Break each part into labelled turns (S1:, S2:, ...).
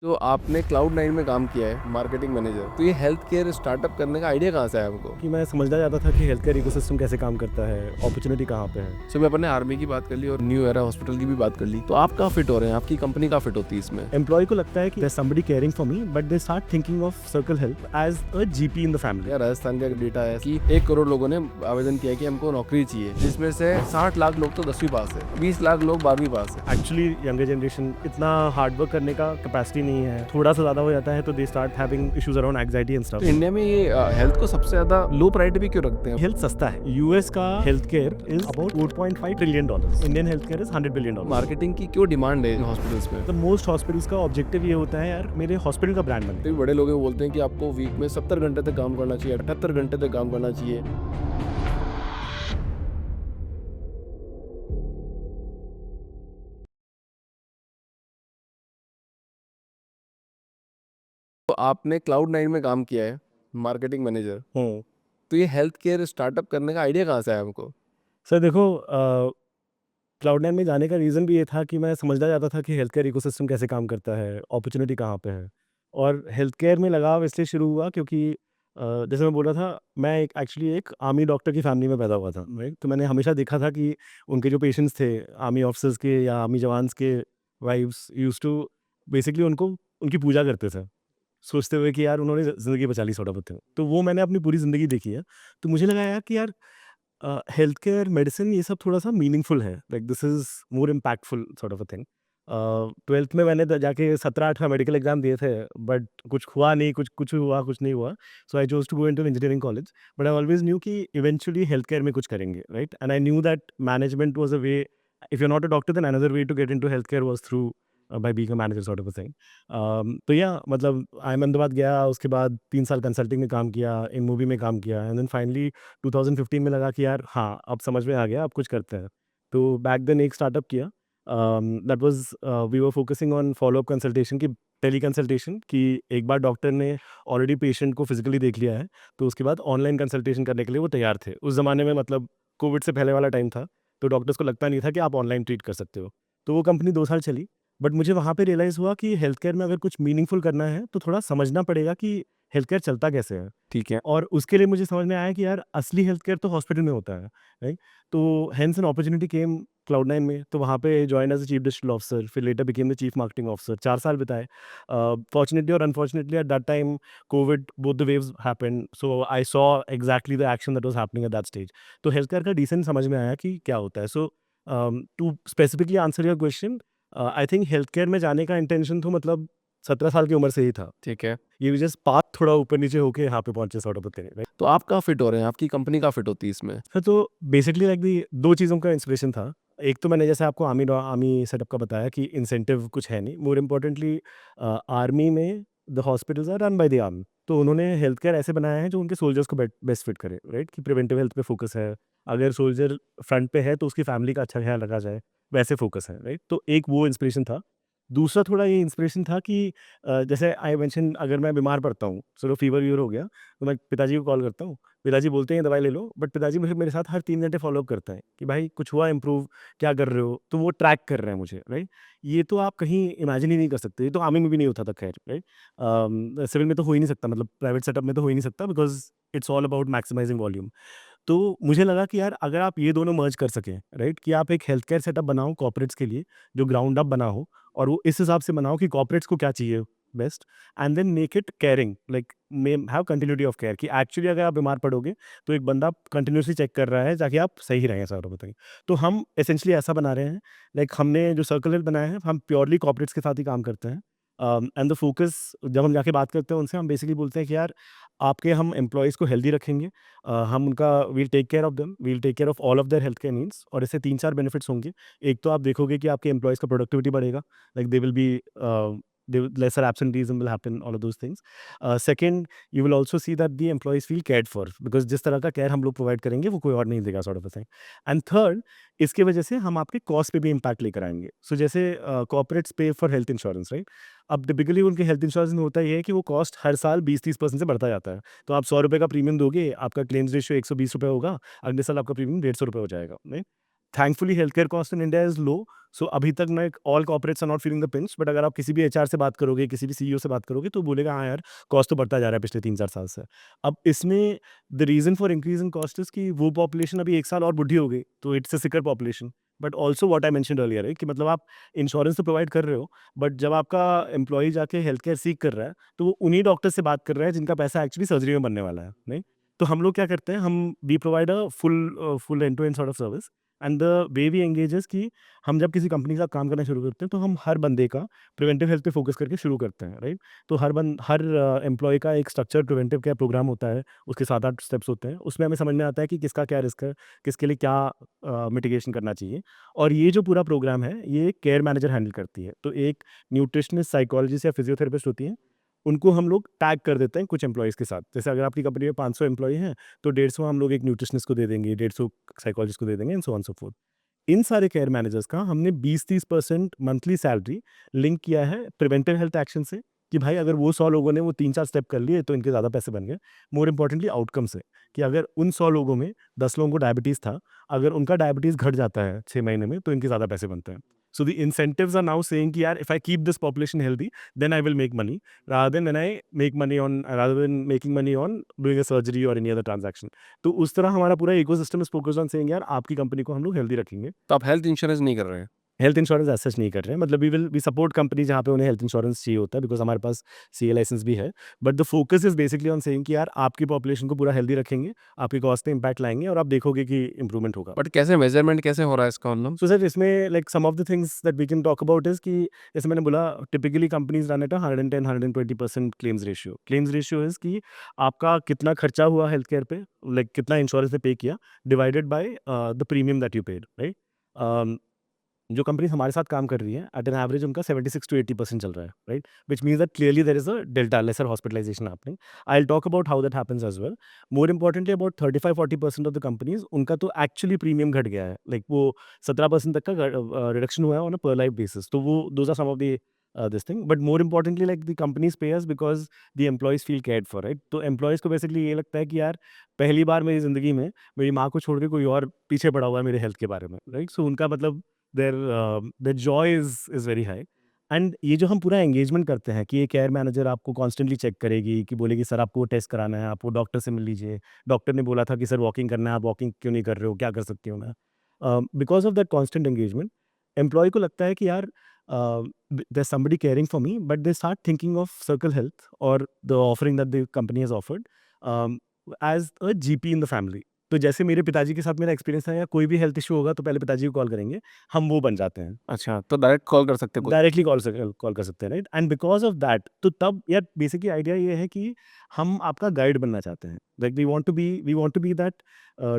S1: तो आपने क्लाउड9 में काम किया है मार्केटिंग मैनेजर, तो ये हेल्थ केयर स्टार्टअप करने का आइडिया कहाँ से आया आपको?
S2: कि मैं समझना चाहता था कि हेल्थ केयर इकोसिस्टम कैसे काम करता है, अपॉर्चुनिटी कहाँ पे है।
S1: सुबह अपन ने आर्मी की बात कर ली और न्यू एरा हॉस्पिटल की भी बात कर ली, तो आप कहाँ फिट हो रहे हैं? आपकी कंपनी कहाँ फिट होती है इसमें?
S2: एम्प्लॉय को लगता है कि there's somebody caring for me, but they start thinking of circle health as a GP in the family.
S1: या राजस्थान का एक डेटा है कि 1 करोड़ लोगों ने आवेदन किया कि हमको नौकरी चाहिए, जिसमें से 60 लाख लोग तो 10वीं पास है, 20 लाख लोग 12वीं पास है।
S2: एक्चुअली यंगर जनरेशन इतना हार्ड वर्क करने का कैपेसिटी नहीं है, थोड़ा सा ज़्यादा हो जाता है तो they start having issues around anxiety and
S1: तो
S2: स्टफ।
S1: इंडिया में ये हेल्थ को सबसे ज्यादा लो प्रायोरिटी भी क्यों रखते हैं?
S2: हेल्थ सस्ता है। यूएस का health care is about $4.5 trillion, Indian health care is $100 billion.
S1: Marketing की क्यों डिमांड है हॉस्पिटल्स में?
S2: तो मोस्ट हॉस्पिटल्स का ऑब्जेक्टिव ये होता है यार मेरे हॉस्पिटल का ब्रांड बने।
S1: तो बड़े लोग बोलते हैं कि आपको वीक में 70 घंटे तक काम करना चाहिए, 78 घंटे तक काम करना चाहिए। तो आपने क्लाउड9 में काम किया है मार्केटिंग मैनेजर, तो ये हेल्थ केयर स्टार्टअप करने का आइडिया कहाँ से आया हमको?
S2: सर देखो, क्लाउड9 में जाने का रीज़न भी ये था कि मैं समझना चाहता था कि हेल्थ केयर इकोसिस्टम कैसे काम करता है, अपॉर्चुनिटी कहाँ पे है। और हेल्थ केयर में लगाव इसलिए शुरू हुआ क्योंकि जैसे मैं बोल रहा था, मैं एक एक्चुअली एक आर्मी डॉक्टर की फैमिली में पैदा हुआ था, राइट? तो मैंने हमेशा देखा था कि उनके जो पेशेंट्स थे, आर्मी ऑफिसर्स के या आर्मी जवान्स के वाइफ्स यूज्ड टू बेसिकली उनको उनकी पूजा करते थे, सोचते हुए कि यार उन्होंने ज़िंदगी बचा ली, सॉर्ट ऑफ अ थिंग। तो वो मैंने अपनी पूरी ज़िंदगी देखी है। तो मुझे लगा यार कि यार हेल्थ केयर, मेडिसिन ये सब थोड़ा-सा मीनिंगफुल है, like this is more impactful sort of a thing. 12th में मैंने जाके 17-8 का मेडिकल एग्ज़ाम दिए थे, बट कुछ हुआ नहीं, कुछ कुछ हुआ, कुछ नहीं हुआ। So I chose to go into engineering college, but I always knew कि इवेंचुअली हेल्थ केयर में कुछ करेंगे, right? And I knew that management was a way, if you are not a doctor then another way to get into health care was through by being a manager sort of a thing. तो या मतलब IM Ahmedabad गया, उसके बाद 3 साल consulting में काम किया, इन मूवी में काम किया, एंड देन फाइनली 2015 में लगा कि यार हाँ, अब समझ में आ गया, अब कुछ करते हैं। तो बैक देन एक स्टार्टअप किया, that was we were focusing on follow up consultation की, टेली कंसल्टेशन कि एक बार डॉक्टर ने ऑलरेडी पेशेंट को फिज़िकली देख लिया है, तो उसके बाद ऑनलाइन कंसल्टेशन करने के लिए वो तैयार थे। उस ज़माने में मतलब कोविड से पहले वाला टाइम था, तो डॉक्टर्स को लगता नहीं था कि आप ऑनलाइन ट्रीट कर सकते हो। तो वो कंपनी 2 साल चली, बट मुझे वहाँ पे रियलाइज़ हुआ कि हेल्थ केयर में अगर कुछ मीनिंगफुल करना है, तो थोड़ा समझना पड़ेगा कि हेल्थ केयर चलता कैसे है।
S1: ठीक है।
S2: और उसके लिए मुझे समझ में आया कि यार असली हेल्थ केयर तो हॉस्पिटल में होता है, राइट? तो हेंस एन अपॉर्च्युनिटी केम क्लाउड9 में, तो वहाँ पे join as a chief digital officer, फिर later became the chief marketing officer, 4 साल बिताए। फॉर्च्युनेटली और unfortunately at that time Covid, both the waves happened, so I saw exactly the action that was happening at that stage. तो health care का decent समझ में आया कि क्या होता है। So to specifically answer your question, I think health care में जाने का इंटेंशन तो मतलब 17 साल की उम्र से ही था।
S1: ठीक है।
S2: ये जस्ट पाथ थोड़ा ऊपर-नीचे होके यहाँ पे पहुँचे sort of a thing, right?
S1: तो आप कहाँ फिट हो रहे हैं? आपकी कंपनी कहाँ फिट होती है इसमें?
S2: हाँ, तो बेसिकली लाइक दी 2 चीज़ों का इंस्पिरेशन था। एक तो मैंने जैसे आपको आर्मी सेटअप का बताया कि इंसेंटिव कुछ है नहीं। मोर इम्पोर्टेंटली आर्मी में the hospitals are run by the army. तो उन्होंने हेल्थ केयर ऐसे बनाया है जो उनके सोल्जर्स को बेस्ट फिट करे, राइट? कि प्रिवेंटिव हेल्थ पे फोकस है। अगर सोल्जर फ्रंट पे है तो उसकी फैमिली का अच्छा ख्याल रखा जाए, वैसे फोकस है, राइट? तो एक वो इंस्पिरेशन था। दूसरा थोड़ा ये इंस्पिरेशन था कि जैसे आई मेंशन, अगर मैं बीमार पड़ता हूँ, चलो फीवर-वीवर हो गया, तो मैं पिताजी को कॉल करता हूँ। पिताजी बोलते हैं दवाई ले लो, बट पिताजी मुझे मेरे साथ हर 3 घंटे फ़ॉलो-अप करते हैं कि भाई कुछ हुआ इम्प्रूव, क्या कर रहे हो? तो वो ट्रैक कर रहे हैं मुझे, राइट? ये तो आप कहीं इमेजिन ही नहीं कर सकते, ये तो आर्मी में भी नहीं होता था खैर, राइट? सिविल में तो हो ही नहीं सकता, मतलब प्राइवेट सेटअप में तो हो ही नहीं सकता, because it's all about maximising volume. तो मुझे लगा कि यार अगर आप ये दोनों मर्ज कर सकें, राइट? कि आप एक हेल्थ केयर सेटअप बनाओ कॉर्पोरेट्स के लिए, जो ग्राउंड अप बना हो, और वो इस हिसाब से बनाओ कि कॉर्पोरेट्स को क्या चाहिए best, and then make it caring, like may have continuity of care, कि एक्चुअली अगर आप बीमार पड़ोगे तो एक बंदा कंटिन्यूअसली चेक कर रहा है ताकि आप सही रहें, सारा बताइए। तो हम एसेंशियली ऐसा बना रहे हैं, लाइक हमने जो सर्कल हेल्थ बनाया है, हम प्योरली कॉर्पोरेट्स के साथ ही काम करते हैं। एंड द फोकस, जब हम जाके बात करते हैं उनसे, हम बेसिकली बोलते हैं कि यार आपके हम एम्प्लॉइज़ को हेल्दी रखेंगे, हम उनका we'll take care of them, we'll take care of all of their health care needs, और इससे 3-4 बेनिफिट्स होंगे। एक तो आप देखोगे कि आपके एम्प्लॉइज़ का प्रोडक्टिविटी बढ़ेगा, like they will be lesser absenteeism will happen, all of those things. Second, you will also see that the employees feel cared for, because जिस तरह का केयर हम लोग प्रोवाइड करेंगे वो कोई और नहीं देगा, sort of a thing. And third, इसकी वजह से हम आपके कॉस्ट पे भी इम्पैक्ट लेकर आएँगे। सो जैसे कॉर्पोरेट्स पे फॉर हेल्थ इंश्योरेंस, राइट? अब टिपिकली उनके हेल्थ इंश्योरेंस में होता ये है कि वो कॉस्ट हर साल 20-30% से बढ़ता जाता है। तो आप ₹100 का प्रीमियम दोगे, आपका क्लेम्स रेशियो ₹120 होगा, अगले साल आपका प्रीमियम ₹150 हो जाएगा, नहीं? Thankfully health care cost in India is low, so अभी तक मैं all corporates are not feeling the pinch, but अगर आप किसी भी एचआर से बात करोगे, किसी भी सीईओ से बात करोगे, तो बोलेगा हाँ यार, कॉस्ट तो बढ़ता जा रहा है पिछले 3-4 साल से। अब इसमें the reason for increase in cost is कि वो पॉपुलेशन अभी 1 साल और बुढ़ी हो गई, तो it's a sicker population. But also what I mentioned earlier है कि मतलब आप इंश्योरेंस तो प्रोवाइड कर रहे हो, बट जब आपका एम्प्लॉय जाके हेल्थ केयर सीख कर रहा है, तो वो उन्हीं डॉक्टर से बात कर रहा है जिनका पैसा एक्चुअली सर्जरी में बनने वाला है, नहीं? तो हम लोग क्या करते हैं, हम we provide a full end to end sort of service, and the way we engage is कि हम जब किसी कंपनी के साथ काम करना शुरू करते हैं, तो हम हर बंदे का प्रिवेंटिव हेल्थ पे फोकस करके शुरू करते हैं, राइट? तो हर एम्प्लॉय का एक स्ट्रक्चर प्रिवेंटिव केयर प्रोग्राम होता है, उसके 7-8 स्टेप्स होते हैं, उसमें हमें समझ में आता है कि किसका क्या रिस्क है, किसके लिए क्या मिटिगेशन करना चाहिए। और ये जो पूरा प्रोग्राम है, ये केयर मैनेजर हैंडल करती है। तो एक न्यूट्रिशनिस्ट, साइकोलॉजिस्ट या फिजियोथेरेपिस्ट होती है, उनको हम लोग टैग कर देते हैं कुछ एम्प्लॉयज़ के साथ। जैसे अगर आपकी कंपनी में 500 एम्प्लॉयी हैं, तो 150 हम लोग एक न्यूट्रिशनिस्ट को दे देंगे, 150 साइकोलॉजिस्ट को दे देंगे, and so on so forth. इन सारे केयर मैनेजर्स का हमने 20-30% मंथली सैलरी लिंक किया है प्रिवेंटिव हेल्थ एक्शन से, कि भाई अगर वो 100 लोगों ने वो 3-4 स्टेप कर लिए, तो इनके ज़्यादा पैसे बन गए। मोर इम्पोर्टेंटली आउटकम से, कि अगर उन 100 लोगों में 10 लोगों को डायबिटीज़ था, अगर उनका डायबिटीज़ घट जाता है 6 महीने में, तो इनके ज़्यादा पैसे बनते हैं। So the incentives are now saying कि यार, if I keep this population healthy, then I will make money, rather than making money on doing a surgery or any other transaction. तो उस तरह हमारा पूरा ecosystem is focused on saying यार, आपकी company को हम लोग हेल्दी रखेंगे।
S1: तो आप हेल्थ इंश्योरेंस नहीं कर रहे हैं?
S2: हेल्थ इंश्योरेंस एज सच नहीं कर रहे हैं, मतलब वी सपोर्ट कंपनी जहाँ पे उन्हें हेल्थ इंश्योरेंस चाहिए होता है, बिकॉज हमारे पास सीए लाइसेंस भी है। But the focus is basically on saying कि यार, आपकी पॉपुलेशन को पूरा हेल्दी रखेंगे, आपकी कॉस्ट पे इम्पैक्ट लाएंगे, और आप देखोगे कि इंप्रूवमेंट होगा।
S1: बट कैसे मेजरमेंट कैसे हो रहा है इसका मतलब?
S2: सो सर, इसमें like some of the things that we can talk about is कि जैसे मैंने बोला, typically companies run at 110-120% claims ratio. Claims ratio is कि आपका कितना खर्चा हुआ हेल्थ केयर पे, लाइक कितना इंश्योरेंस ने पे किया, divided by the premium that you paid, right? जो कंपनीज हमारे साथ काम कर रही है, एट एन एवरेज उनका 76-80% चल रहा है, right? Which means that clearly there is a delta, lesser hospitalization happening. I will talk about how that happens as well. More importantly, about 35-40% of the companies, उनका तो एक्चुअली प्रीमियम घट गया है, like वो 17% तक का रिडक्शन हुआ है ऑन अ पर लाइफ बेसिस। तो वो those are some of the this thing, but more importantly, like the companies pay us because the employees feel cared for, right? तो एम्प्लॉयज को बेसिकली ये लगता है कि यार, पहली बार मेरी जिंदगी में मेरी माँ को छोड़ के कोई और पीछे पड़ा हुआ है मेरे हेल्थ के बारे में, राइट? सो उनका मतलब their joy is very high। And ये जो हम पूरा एंगेजमेंट करते हैं कि ये केयर मैनेजर आपको कॉन्स्टेंटली चेक करेगी, कि बोलेगी सर आपको टेस्ट कराना है, आप वो डॉक्टर से मिल लीजिए, डॉक्टर ने बोला था कि सर वॉकिंग करना है, आप वॉकिंग क्यों नहीं कर रहे हो, क्या कर सकती हूँ मैं? Because of that constant engagement, employee को लगता है कि यार, there's somebody caring for me, but they start thinking of Circle Health or the offering that the company has offered as a GP in the family। तो जैसे मेरे पिताजी के साथ मेरा एक्सपीरियंस है, या कोई भी हेल्थ इशू होगा तो पहले पिताजी को कॉल करेंगे, हम वो बन जाते हैं।
S1: अच्छा, तो डायरेक्ट कॉल कर सकते हैं कोई?
S2: डायरेक्टली कॉल कर सकते हैं, right? And because of that, तो तब यार बेसिकली आइडिया ये है कि हम आपका गाइड बनना चाहते हैं, like we want to be that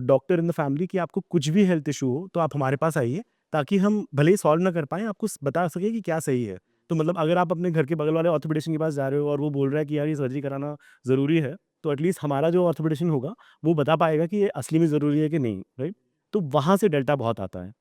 S2: doctor in the family, कि आपको कुछ भी हेल्थ इशू हो तो आप हमारे पास आइए, ताकि हम भले ही सॉल्व ना कर पाएं, आपको बता सके कि क्या सही है। तो मतलब अगर आप अपने घर के बगल वाले ऑर्थोपेडिशियन के पास जा रहे हो, और वो बोल रहा है कि यार ये सर्जरी कराना ज़रूरी है, तो एटलीस्ट हमारा जो ऑर्थोपेडिशियन होगा, वो बता पाएगा कि ये असली में ज़रूरी है कि नहीं, राइट? तो वहाँ से डेल्टा बहुत आता है।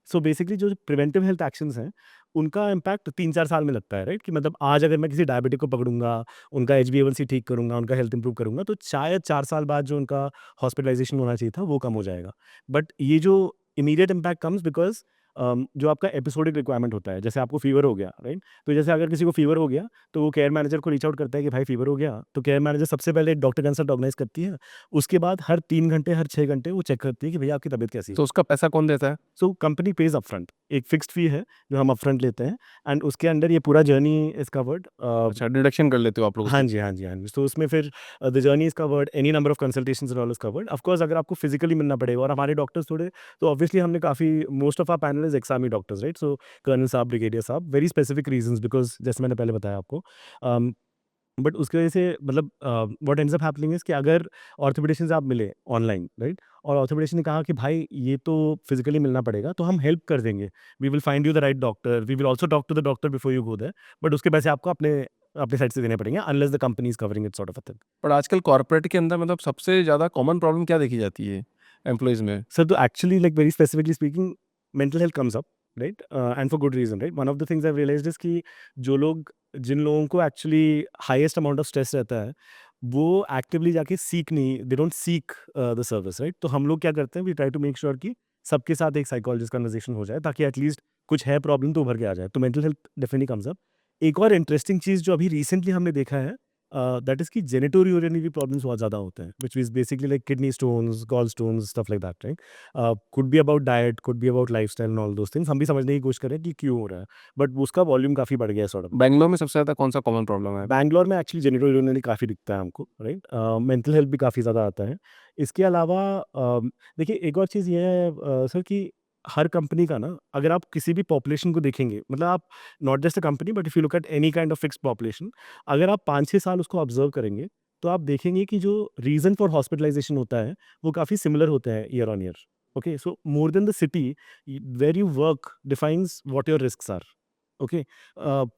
S2: सो बेसिकली जो प्रिवेंटिव हेल्थ एक्शंस हैं, उनका इम्पैक्ट 3-4 साल में लगता है, राइट? कि मतलब आज अगर मैं किसी डायबिटिक को पकड़ूंगा, उनका HbA1c ठीक करूंगा, उनका हेल्थ इंप्रूव करूंगा, तो शायद 4 साल बाद जो उनका हॉस्पिटलाइजेशन होना चाहिए था, वो कम हो जाएगा। बट ये जो इमीडिएट इम्पैक्ट कम्स बिकॉज जो आपका एपिसोडिक रिक्वायरमेंट होता है, जैसे आपको फीवर हो गया, राइट? तो जैसे अगर किसी को फीवर हो गया, तो वो केयर मैनेजर को रीच आउट करता है कि भाई फीवर हो गया, तो केयर मैनेजर सबसे पहले एक डॉक्टर कंसल्ट ऑर्गेनाइज करती है। उसके बाद हर 3 घंटे, हर 6 घंटे वो चेक करती है कि भैया आपकी तबीयत कैसी है।
S1: तो उसका पैसा कौन देता है?
S2: सो कंपनी पेज अपफ्रंट, एक फिक्स्ड फी है जो हम अपफ्रंट लेते हैं, एंड उसके अंडर ये पूरा जर्नी इज कवर्ड।
S1: अच्छा, डिडक्शन कर लेते हो आप लोग
S2: हाँ
S1: उसमें?
S2: जी, हाँ जी, हाँ जी। तो उसमें फिर the journey is covered, any number of consultations and all is covered. Of course अगर आपको फिजिकली मिलना पड़ेगा, और हमारे डॉक्टर्स थोड़े, तो ऑब्वियसली हमने काफ़ी, most of our panel is ex army doctors, right? So colonel साहब, ब्रिगेडियर साहब, वेरी स्पेसिफिक रीजंस, बिकॉज जैसे मैंने पहले बताया आपको। बट उसकी वजह से मतलब what ends up happening is कि अगर ऑर्थोपेडिशियन से आप मिले ऑनलाइन, राइट? और ऑर्थोपेडिशियन ने कहा कि भाई ये तो फिजिकली मिलना पड़ेगा, तो हम हेल्प कर देंगे, we will find you the right doctor, we will also talk to the doctor before you go there, but उसके पैसे आपको अपने अपने साइड से देने पड़ेंगे, unless the company is covering it, sort of a thing.
S1: पर आजकल कॉर्पोरेट के अंदर मतलब सबसे ज़्यादा कॉमन प्रॉब्लम क्या देखी जाती है एम्प्लॉइज़ में?
S2: सर, तो actually like very specifically speaking, mental health comes up, right? And for good reason, right? One of the things I realised is कि जिन लोगों को actually highest amount of stress रहता है, वो एक्टिवली जाके सीक नहीं, they don't seek the service, right? तो हम लोग क्या करते हैं, we try to make sure कि सबके साथ एक साइकोलॉजिस्ट कन्वर्सेशन हो जाए, ताकि एटलीस्ट कुछ है प्रॉब्लम तो उभर के आ जाए। तो mental health definitely comes up. एक और इंटरेस्टिंग चीज़ जो अभी रिसेंटली हमने देखा है, दैट इज़ कि जेनिटो यूरिनरी प्रॉब्लम्स बहुत ज़्यादा होते हैं, which is basically like kidney stones, gall stones, stuff like that, right? Could be about diet, could be about lifestyle and all those things. हम भी समझने की कोशिश करें कि क्यों हो रहा है, बट उसका वॉल्यूम काफ़ी बढ़ गया है सॉर्ट ऑफ।
S1: बैंगलोर में सबसे ज़्यादा कौन सा कॉमन प्रॉब्लम है?
S2: बैंगलोर में एक्चुअली जेनिटो यूरिनरी काफ़ी दिखता है हमको, राइट? मेंटल हेल्थ भी काफ़ी ज़्यादा आता है। इसके अलावा देखिए एक और चीज़ ये है सर, कि हर कंपनी का ना, अगर आप किसी भी पॉपुलेशन को देखेंगे, मतलब आप not just a company but if you look at any kind of fixed population, अगर आप 5-6 साल उसको ऑब्जर्व करेंगे, तो आप देखेंगे कि जो रीज़न फॉर हॉस्पिटलाइजेशन होता है, वो काफ़ी सिमिलर होता है year on year. Okay, so more than the city where you work defines what your risks are. Okay,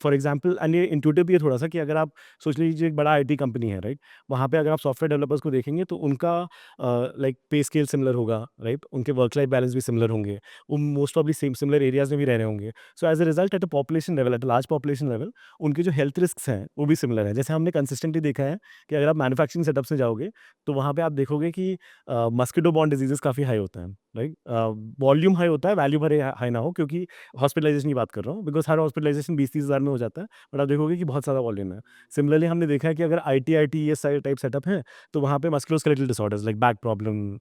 S2: for example, and ये इंट्यूटिव भी है थोड़ा सा, कि अगर आप सोच लीजिए एक बड़ा आईटी कंपनी है, राइट? वहाँ पे अगर आप सॉफ्टवेयर डेवलपर्स को देखेंगे, तो उनका लाइक पे स्केल सिमिलर होगा, राइट? उनके वर्क लाइफ बैलेंस भी सिमिलर होंगे, वो most of same similar areas में भी रह रहे होंगे। So as a result, at a population level, at a large population level, उनके जो हेल्थ रिस्क हैं वो भी सिमिलर है। जैसे हमने कंसिस्टेंटली देखा है कि अगर आप मैन्युफैक्चरिंग सेटअप में जाओगे, तो वहाँ पे आप देखोगे कि मस्किटो बॉर्न डिजीजेस काफ़ी हाई होता है, राइट? वॉल्यूम हाई होता है, वैल्यू भरे हाई ना हो, क्योंकि हॉस्पिटलाइजेशन की बात कर रहा हूँ, बिकॉज़ हर हॉस्पिटलाइजेशन 20-30 हज़ार में हो जाता है, बट आप देखोगे कि बहुत ज़्यादा वॉल्यूम है। सिमिलरली हमने देखा है कि अगर आईटीईएस साइड टाइप सेटअप है, तो वहाँ पे musculoskeletal disorders like back problem,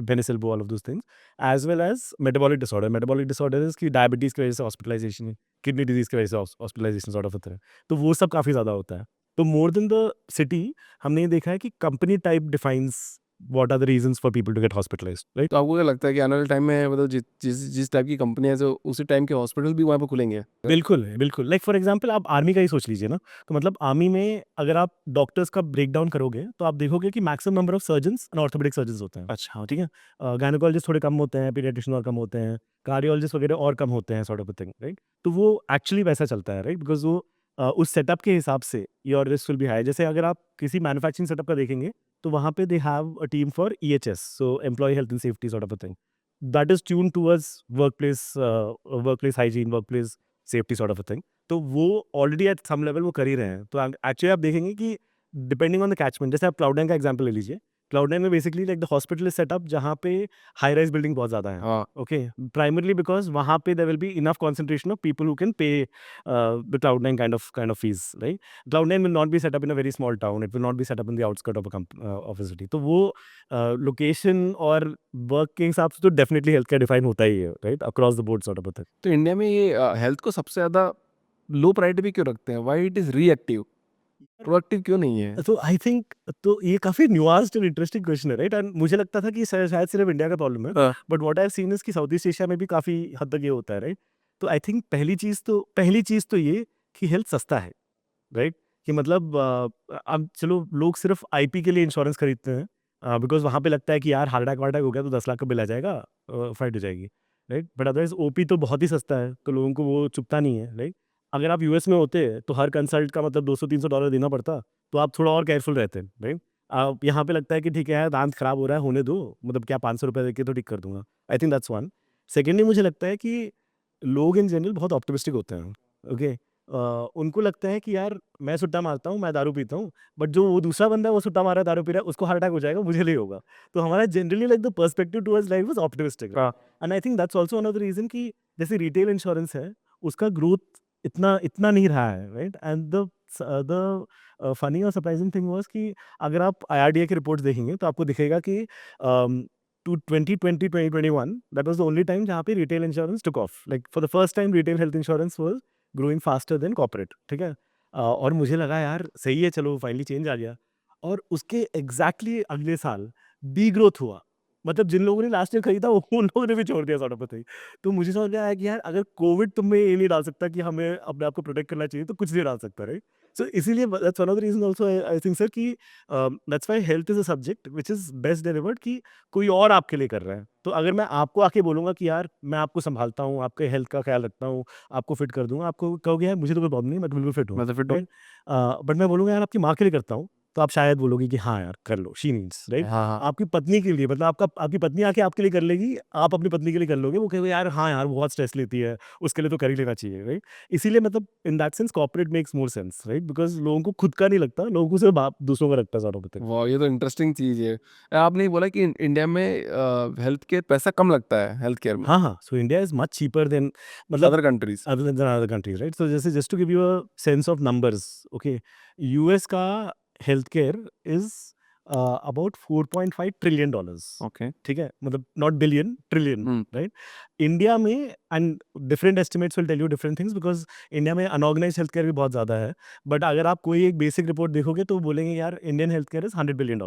S2: tennis elbow, all of those things, as well as metabolic disorder. Metabolic disorders की डायबिटीज़ की वजह से हॉस्पिटलाइजेशन, किडनी डिजीज़ की वजह से हॉस्पिटलाइजेशन सॉर्ट ऑफ होता है। तो वो सब काफ़ी ज़्यादा होता है। तो मोर देन द सिटी, हमने ये देखा है कि company type defines what are the reasons for people to get hospitalised, right?
S1: तो आपको क्या लगता है कि आने वाले टाइम में मतलब जिस टाइप की कंपनी है, तो उसी टाइम के हॉस्पिटल भी वहाँ पे खुलेंगे?
S2: बिल्कुल, बिल्कुल। लाइक फॉर एग्ज़ाम्पल आप आर्मी का ही सोच लीजिए ना, तो मतलब आर्मी में अगर आप डॉक्टर्स का ब्रेकडाउन करोगे, तो आप देखोगे कि maximum number of surgeons and orthopaedic surgeons होते हैं।
S1: अच्छा।
S2: ठीक है? गायनेकोलॉजिस्ट थोड़े कम होते हैं, पीडियाट्रिशियन और कम होते हैं, कार्डियोलॉजिस्ट वगैरह और कम होते हैं, sort of a thing, right? तो वो एक्चुअली वैसा चलता है, राइट? बिकॉज़ वो उस सेटअप के हिसाब से your risk will be high. जैसे अगर आप किसी मैन्युफैक्चरिंग सेटअप का देखेंगे, तो वहाँ पे they have a team for EHS, so employee health and safety sort of a thing. That is tuned towards workplace hygiene, workplace safety sort of a thing. तो वो ऑलरेडी एट सम लेवल वो कर ही रहे हैं। तो actually आप देखेंगे कि डिपेंडिंग ऑन द कैचमेंट, जैसे आप क्लाउड9 का एग्जांपल ले लीजिए। क्लाउड9 में basically like the hospital is setup जहाँ पे हाई राइज बिल्डिंग बहुत ज़्यादा है।
S1: हाँ।
S2: ओके, प्राइमरली बिकॉज़ वहाँ पे there will be enough concentration of people who can pay the क्लाउड9 काइंड ऑफ फीस, राइट? क्लाउड9 will not be set up in a very small town, it will not be set up in the outskirt of a city. तो वो location और work के हिसाब से तो definitely health care define होता ही है, right? Across the board sort of a thing.
S1: तो इंडिया में ये हेल्थ को सबसे ज़्यादा लो प्रायोरिटी भी क्यों रखते हैं? Why it is reactive? Proactive क्यों नहीं है?
S2: तो आई थिंक, तो ये काफ़ी न्यूआंस्ड और इंटरेस्टिंग क्वेश्चन है, राइट? एंड मुझे लगता था कि शायद सिर्फ इंडिया का प्रॉब्लम है,
S1: हाँ।
S2: But what I have scene is कि साउथ ईस्ट एशिया में भी काफ़ी हद तक ये होता है, राइट? तो आई थिंक पहली चीज़ तो ये कि हेल्थ सस्ता है, राइट? कि मतलब अब चलो लोग सिर्फ आईपी के लिए इंश्योरेंस खरीदते हैं, बिकॉज़ वहाँ पे लगता है कि यार हार्ट अटैक वार्ट अटैक हो गया तो 10 लाख का बिल आ जाएगा, फाइट हो जाएगी, राइट? बट अदरवाइज़ ओपी तो बहुत ही सस्ता है, तो लोगों को वो चुभता नहीं है, राइट? अगर आप यूएस में होते तो हर कंसल्ट का मतलब $200-300 देना पड़ता, तो आप थोड़ा और केयरफुल रहते, राइट? यहाँ पे लगता है कि ठीक है यार, दाँत खराब हो रहा है, होने दो, मतलब क्या ₹500 देके तो ठीक कर दूँगा। आई थिंक दैट्स वन। सेकेंडली मुझे लगता है कि लोग इन जनरल बहुत ऑप्टिमिस्टिक होते हैं, ओके? उनको लगता है कि यार मैं सुट्टा मारता हूँ, मैं दारू पीता हूँ, बट जो वो दूसरा बंदा है वो सुट्टा मार रहा है, दारू पी रहा है, उसको हार्ट अटैक हो जाएगा, मुझे नहीं होगा। तो हमारा generally like the perspective towards life is optimistic,
S1: हाँ।
S2: And I think that's also one of the reason कि जैसे रिटेल इंश्योरेंस है, उसका ग्रोथ इतना इतना नहीं रहा है, राइट? एंड फनी और सरप्राइजिंग थिंग वाज़ कि अगर आप आईआरडीए की रिपोर्ट्स देखेंगे, तो आपको दिखेगा कि to 2020-2021 that was the only time जहाँ पे retail insurance took off. Like for the first time retail health insurance was growing faster than corporate, ठीक है? और मुझे लगा यार सही है, चलो फाइनली चेंज आ गया, और उसके एग्जैक्टली अगले साल डीग्रोथ हुआ। मतलब जिन लोगों ने लास्ट ईयर खरीदा उन लोगों ने भी छोड़ दिया सॉर्ट ऑफ अ थिंग। तो मुझे समझ में आया कि यार अगर कोविड तुम में ये नहीं डाल सकता कि हमें अपने आप को प्रोटेक्ट करना चाहिए, तो कुछ नहीं डाल सकता, राइट? सो इसीलिए that's one of the reason also, I think sir, कि that's why health is a subject which is best delivered, कि कोई और आपके लिए कर रहा है। तो अगर मैं आपको आके बोलूंगा कि यार मैं आपको संभालता हूँ, आपके हेल्थ का ख्याल रखता हूँ, आपको फिट कर दूंगा, आपको कहोगे यार मुझे तो कोई प्रॉब्लम नहीं, मैं तो बिल्कुल फिट हूँ,
S1: मैं तो फिट हूँ।
S2: राइट? बट मैं बोलूंगा यार आपकी माँ के लिए करता हूँ, तो आप शायद बोलोगे कि हाँ यार कर लो, शी नीड्स, राइट?
S1: हाँ हाँ
S2: आपकी पत्नी के लिए, मतलब आपकी पत्नी आके आपके लिए कर लेगी, आप अपनी पत्नी के लिए कर लोगे, वो कहेगा यार हाँ यार वो बहुत स्ट्रेस लेती है, उसके लिए तो कर ही लेना चाहिए, राइट? इसीलिए मतलब इन that sense corporate makes more sense, right? Because लोगों को खुद का नहीं लगता, लोगों को सिर्फ दूसरों का लगता है, सॉर्ट ऑफ थिंग।
S1: वाह, ये तो इंटरेस्टिंग चीज़ है। आपने बोला कि इंडिया में हेल्थ केयर पैसा कम लगता है हेल्थ केयर में
S2: हाँ हाँ, so India is much cheaper than, मतलब
S1: other countries.
S2: other than other countries, right? So जैसे just to give you a sense of numbers, okay, US का healthcare is about $4.5 trillion,
S1: okay.
S2: ठीक है? मतलब not billion, trillion,
S1: hmm.
S2: right? India में and different estimates will tell you different things because India में unorganized healthcare भी बहुत ज़्यादा है, बट अगर आप कोई एक बेसिक रिपोर्ट देखोगे तो बोलेंगे यार Indian health care is $100 billion,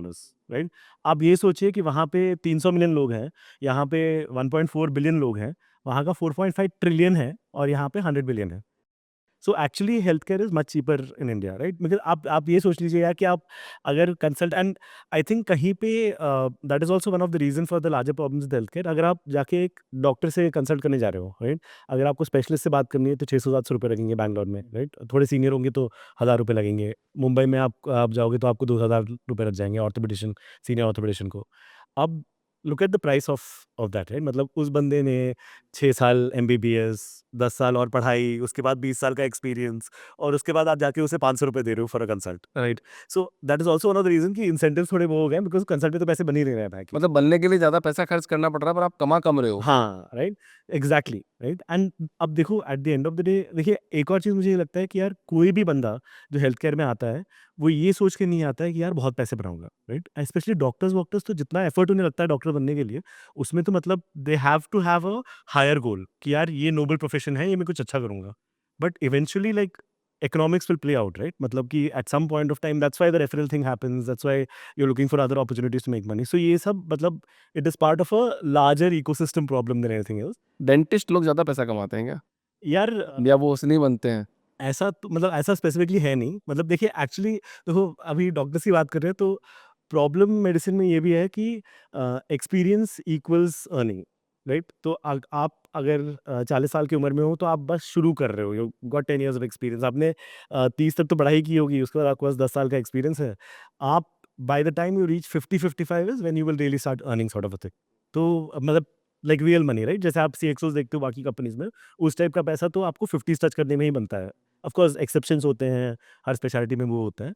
S2: right? आप ये सोचिए कि वहाँ पे 300 मिलियन लोग हैं, यहाँ पे 1.4 बिलियन लोग हैं, वहाँ का 4.5 ट्रिलियन है और यहाँ पे 100 बिलियन है। So actually health care is much cheaper in India, right? मतलब आप ये सोच लीजिए यार कि आप अगर कंसल्ट, एंड आई थिंक कहीं पे that is also one of the reason for the larger problems with health care. अगर आप जाके एक डॉक्टर से कंसल्ट करने जा रहे हो, राइट, अगर आपको स्पेशलिस्ट से बात करनी है तो 600-700 रुपये लगेंगे बैंगलोर में, राइट? थोड़े सीनियर होंगे तो 1,000 रुपये लगेंगे। मुंबई में आप जाओगे तो आपको 2,000 रुपये लग जाएंगे ऑर्थोपेडिशन, सीनियर ऑर्थोपेडिशन को। अब look at the price of that, right? मतलब उस बंदे ने 6 साल एमबीबीएस, 10 साल और पढ़ाई, उसके बाद 20 साल का एक्सपीरियंस, और उसके बाद आप जाके उसे 500 रुपये दे रहे हो for a consult, right? So that is also one of the reason कि इंसेंटिव थोड़े वो हो गए, बिकॉज कंसल्ट में तो पैसे बन ही नहीं रहे हैं भाई।
S1: मतलब बनने के लिए ज़्यादा पैसा खर्च करना पड़ रहा है पर आप कमा कम रहे हो।
S2: हाँ, राइट, एग्जैक्टली, राइट। एंड अब देखो at the end of the day, देखिए एक और चीज़ मुझे ये लगता है कि यार कोई भी बंदा जो हेल्थ केयर में आता है वो ये सोच के नहीं आता है कि यार बहुत पैसे बनाऊंगा, राइट? स्पेशली डॉक्टर्स वॉक्टर्स, तो जितना एफर्ट उन्हें लगता है डॉक्टर बनने के लिए, उसमें तो मतलब they have to have a higher goal कि यार ये नोबल प्रोफेशन है, ये मैं कुछ अच्छा करूंगा। But eventually like economics will play out, right? मतलब कि at some point of time, that's why the referral thing happens, that's why you're looking for other opportunities to make money. So ये सब मतलब it is part of a larger ecosystem problem than anything else.
S1: Dentist लोग ज़्यादा पैसा कमाते हैं क्या,
S2: यार
S1: या वो उसने बनते हैं?
S2: ऐसा तो मतलब ऐसा स्पेसिफिकली है नहीं, मतलब देखिए एक्चुअली देखो अभी डॉक्टर्स की बात कर रहे हैं तो प्रॉब्लम मेडिसिन में ये भी है कि एक्सपीरियंस इक्वल्स अर्निंग, राइट? तो आप अगर 40 साल की उम्र में हो तो आप बस शुरू कर रहे हो, you got 10 years of experience, आपने 30 तक तो पढ़ाई की होगी, उसके बाद आपके पास 10 साल का एक्सपीरियंस है, आप by the time you reach 50-55 is when you will really start earning sort of a thing. तो मतलब लाइक रियल मनी, राइट? जैसे आप सीएक्सओस देखते हो बाकी कंपनीज में, उस टाइप का पैसा तो आपको 50 टच करने में ही बनता है। ऑफ कोर्स एक्सेप्शंस होते हैं, हर स्पेशलिटी में वो होता है,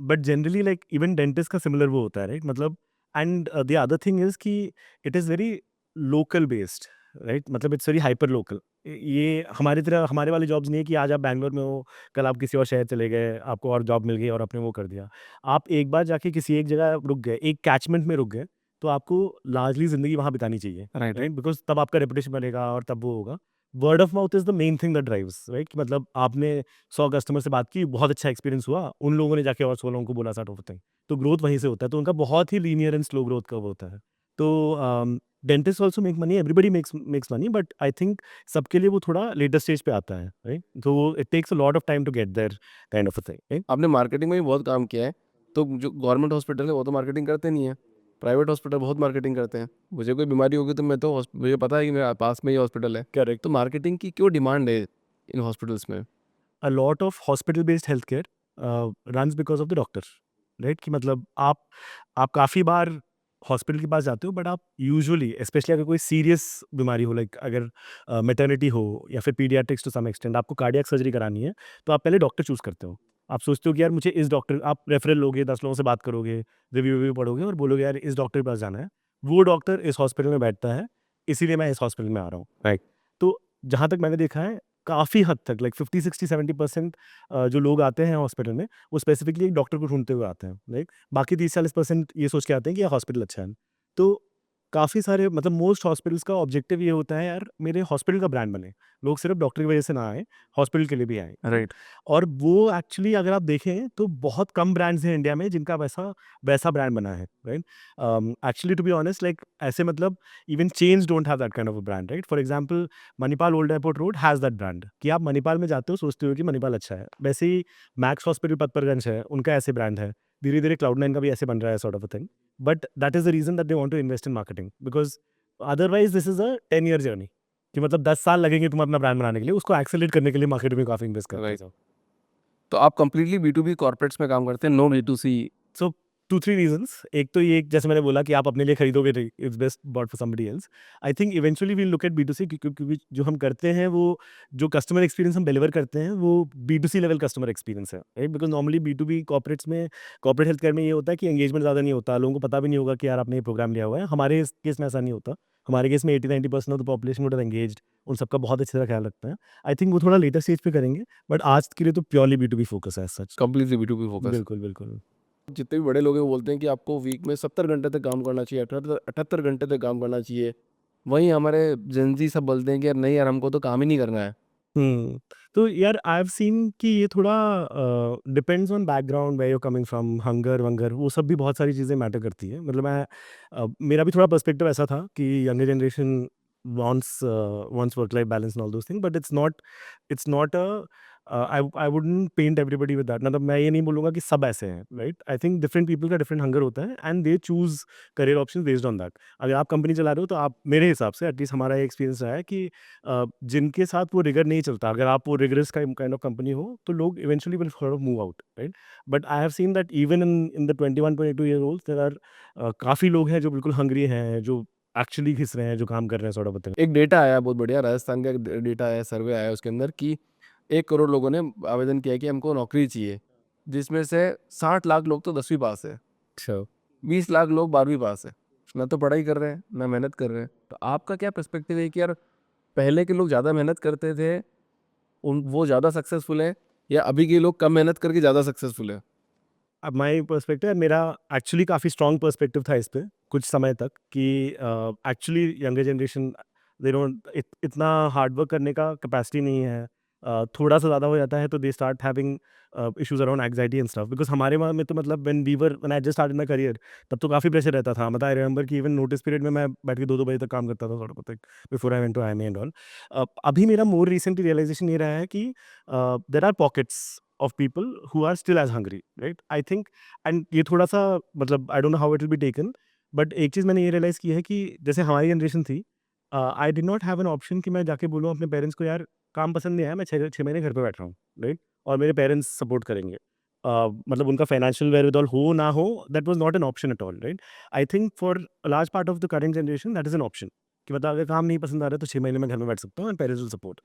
S2: but generally like even dentist का सिमिलर वो होता है, राइट? मतलब and the other thing is that it is very local based, right? मतलब इट्स वेरी हाइपर लोकल। ये हमारी तरह हमारे वाली जॉब्स नहीं है कि आज आप बैंगलोर में हो, कल आप किसी और शहर चले गए, आपको और जॉब मिल गई और आपने वो कर दिया। आप एक बार जाके किसी एक जगह रुक गए, एक कैचमेंट में रुक गए, तो आपको लार्जली ज़िंदगी वहाँ बितानी चाहिए,
S1: राइट।
S2: राइट? बिकॉज़ तब आपका रेपुटेशन बनेगा और तब वो होगा। Word of mouth is the main thing that drives, right? कि मतलब आपने 100 कस्टमर से बात की, बहुत अच्छा एक्सपीरियंस हुआ, उन लोगों ने जाके और 100 लोगों को बोला स्टार्ट होता है, तो ग्रोथ वहीं से होता है। तो उनका बहुत ही linear and slow growth curve होता है। तो dentist also make money, everybody makes money, but I think सबके लिए वो थोड़ा लेटर स्टेज पे आता है, राइट? तो it takes a lot of time to get there kind of a thing, right?
S1: आपने मार्केटिंग में भी बहुत काम किया है, तो जो गवर्नमेंट हॉस्पिटल है वो तो मार्केटिंग करते नहीं है, प्राइवेट हॉस्पिटल बहुत मार्केटिंग करते हैं। मुझे कोई बीमारी होगी तो मैं तो मुझे पता है कि मेरे पास में ही हॉस्पिटल है,
S2: करेक्ट।
S1: तो मार्केटिंग की क्यों डिमांड है इन हॉस्पिटल्स में?
S2: अ lot of hospital based health care runs because of the doctor, right? कि मतलब आप काफ़ी बार हॉस्पिटल के पास जाते हो, बट आप यूजुअली स्पेशली अगर कोई सीरियस बीमारी हो, लाइक अगर मेटर्निटी हो या फिर पीडियाट्रिक्स टू सम एक्सटेंड, आपको कार्डियक सर्जरी करानी है, तो आप पहले डॉक्टर चूज़ करते हो। आप सोचते हो कि यार मुझे इस डॉक्टर, आप रेफरल लोगे, 10 लोगों से बात करोगे, रिव्यू पढ़ोगे और बोलोगे यार इस डॉक्टर के पास जाना है, वो डॉक्टर इस हॉस्पिटल में बैठता है, इसीलिए मैं इस हॉस्पिटल में आ रहा हूँ, राइट? तो जहाँ तक मैंने देखा है, काफ़ी हद तक लाइक 50-60-70% जो लोग आते हैं हॉस्पिटल में, वो स्पेसिफिकली एक डॉक्टर को ढूँढते हुए आते हैं, राइट? बाकी 30-40% ये सोच के आते हैं कि यार हॉस्पिटल अच्छा है। तो काफ़ी सारे मतलब मोस्ट हॉस्पिटल्स का ऑब्जेक्टिव ये होता है यार मेरे हॉस्पिटल का ब्रांड बने। लोग सिर्फ डॉक्टर की वजह से ना आएँ, हॉस्पिटल के लिए भी आएँ, राइट?
S1: राइट।
S2: और वो एक्चुअली अगर आप देखें तो बहुत कम ब्रांड्स हैं इंडिया में जिनका वैसा ब्रांड बना है, right? Actually to be honest like ऐसे मतलब even chains don't have that kind of a brand, right? For example Manipal old airport road has that brand कि आप मणिपाल में जाते हो सोचते हो कि मणिपाल अच्छा है। वैसे ही मैक्स हॉस्पिटल पतपरगंज है, उनका ऐसे ब्रांड है। धीरे-धीरे क्लाउड9 का भी ऐसे बन रहा है sort of a thing. But that is the reason that they want to invest in marketing because otherwise this is a 10 year journey कि मतलब 10 साल लगेंगे तुम्हें अपना ब्रांड बनाने के लिए, उसको एक्सेलरेट करने के लिए मार्केटिंग में काफ़ी इन्वेस्ट करते
S1: राइट।
S2: जाओ।
S1: तो आप कंप्लीटली B2B कॉर्पोरेट्स में काम करते हैं, नो B2C?
S2: सो 2-3 रीजंस। एक तो ये, जैसे मैंने बोला कि आप अपने लिए खरीदोगे नहीं, it's best bought for somebody else. I think eventually we'll look at B2C, क्योंकि जो हम करते हैं वो, जो कस्टमर एक्सपीरियंस हम डिलीवर करते हैं वो B2C लेवल कस्टमर एक्सपीरियंस है, right? Because normally B2B corporates में, कॉर्पोरेट हेल्थ केयर में ये होता है कि एंगेजमेंट ज़्यादा नहीं होता, लोगों को पता भी नहीं होगा कि यार आपने ये प्रोग्राम लिया हुआ है। हमारे इस केस में ऐसा नहीं होता। हमारे केस में 80-90% of the population would have engaged, उन सबका बहुत अच्छी तरह ख्याल रखते हैं। आई थिंक वो थोड़ा लेटर स्टेज पे करेंगे, बट आज के लिए तो प्योरली B2B फोकस है as such.
S1: Completely B2B focus?
S2: बिल्कुल, बिल्कुल।
S1: जितने भी बड़े लोग हैं वो बोलते हैं कि आपको वीक में 70 घंटे तक काम करना चाहिए, 78 घंटे तक काम करना चाहिए। वहीं हमारे जेनजी सब बोलते हैं कि यार नहीं यार, हमको तो काम ही नहीं करना है।
S2: हुँ। तो यार आई हैव सीन कि ये थोड़ा depends on background, where you are coming from, हंगर-वंगर वो सब भी बहुत सारी चीज़ें मैटर करती हैं। मतलब मेरा भी थोड़ा पर्सपेक्टिव ऐसा था कि younger generation wants work life balance and all those things, but it's not I wouldn't paint everybody with that. मतलब मैं ये नहीं बोलूँगा कि सब ऐसे हैं, right? I think different people का डिफरेंट हंगर होता है and they choose career options based on that. अगर आप कंपनी चला रहे हो तो आप, मेरे हिसाब से एटलीस्ट हमारा ये एक्सपीरियंस रहा है कि जिनके साथ वो रिगर नहीं चलता, अगर आप वो रिगरस काइंड ऑफ कंपनी हो, तो लोग eventually will sort of move out, right? But I have seen that even in the 21-22 year olds there are काफ़ी लोग हैं जो बिल्कुल हंग्री हैं, जो एक्चुअली घिस रहे हैं, जो काम कर रहे हैं सॉर्ट ऑफ अ थिंग।
S1: एक डेटा आया बहुत बढ़िया, राजस्थान का एक डेटा आया, सर्वे आया उसके अंदर कि 1 करोड़ लोगों ने आवेदन किया कि हमको नौकरी चाहिए, जिसमें से 60 लाख लोग तो 10वीं पास है,
S2: अच्छा।
S1: 20 लाख लोग 12वीं पास है। ना तो पढ़ाई कर रहे हैं, ना मेहनत कर रहे हैं। तो आपका क्या पर्सपेक्टिव है कि यार पहले के लोग ज़्यादा मेहनत करते थे, वो ज़्यादा सक्सेसफुल है, या अभी के लोग कम मेहनत करके ज़्यादा सक्सेसफुल है?
S2: अब माय पर्सपेक्टिव है, मेरा एक्चुअली काफ़ी स्ट्रॉन्ग पर्सपेक्टिव था इस पे कुछ समय तक कि actually younger generation, they don't इतना हार्ड वर्क करने का कैपेसिटी नहीं है। थोड़ा सा ज़्यादा हो जाता है तो they start having issues around anxiety and stuff. Because हमारे वहाँ में तो मतलब when I just started my career, तब तो काफ़ी प्रेशर रहता था। मतलब आई रिमेंबर कि इवन नोटिस पीरियड में मैं बैठ के 2-2 बजे तक काम करता था sort of thing, before I went to IMA and all. अभी मेरा मोर रिसेंटली रियलाइजेशन ये रहा है कि there are pockets of people who are still as hungry, right? I think, and ये थोड़ा सा, मतलब I don't know how it will be taken, but एक चीज़ मैंने ये रियलाइज़ की है कि जैसे हमारी जनरेशन थी, I did not have an option कि मैं जाके बोलूँ अपने पेरेंट्स को यार काम पसंद नहीं आया, मैं 6 महीने घर पे बैठ रहा हूँ, राइट? और मेरे पेरेंट्स सपोर्ट करेंगे। मतलब उनका फाइनेंशियल वेयरविदॉल हो ना हो, that was not an option at all, right? I think for a large part of the current generation that is an option, कि मतलब अगर काम नहीं पसंद आ रहा है तो 6 महीने में घर में बैठ सकता हूँ and parents will support.